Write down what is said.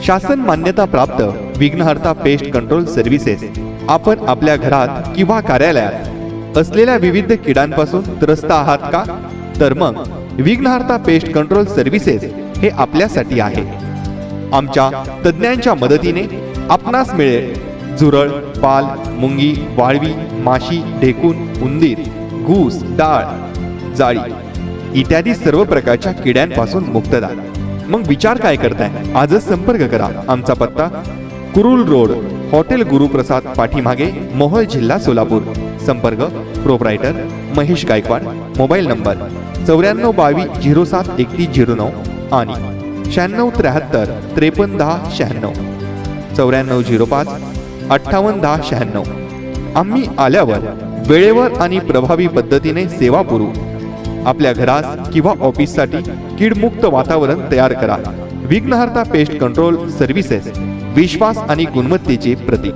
शासन मान्यता प्राप्त विघ्नहर्ता पेस्ट कंट्रोल सर्व्हिसेस। आपण आपल्या घरात किंवा कार्यालयात असलेल्या विविध किडांपासून त्रस्त आहात का? तर मग विघ्नहर्ता पेस्ट कंट्रोल सर्व्हिसेस हे आपल्यासाठी आहे। आमच्या तज्ञांच्या मदतीने आपणास मिळेल झुरळ, पाल, मुंगी, वाळवी, माशी, ढेकून, उंदीर, घूस, डाळ, जाळी इत्यादी सर्व प्रकारच्या किड्यांपासून मुक्तता। मग विचार काय करताय? आजच संपर्क करा। आमचा पत्ता कुरुल रोड, हॉटेल गुरुप्रसाद पाठीमागे, मोहोळ, जिल्हा सोलापूर। संपर्क proprietor Mahesh Gaikwad. Mobile number 9422073109 आणि 9673531096, 9405581096। आम्ही आल्यावर वेळेवर आणि प्रभावी पद्धतीने सेवा पुरवू। आपल्या घरास किंवा ऑफिससाठी कीडमुक्त वातावरण तयार करा। विघ्नहर्ता पेस्ट कंट्रोल सर्व्हिसेस, विश्वास आणि गुणवत्तेचे प्रतीक।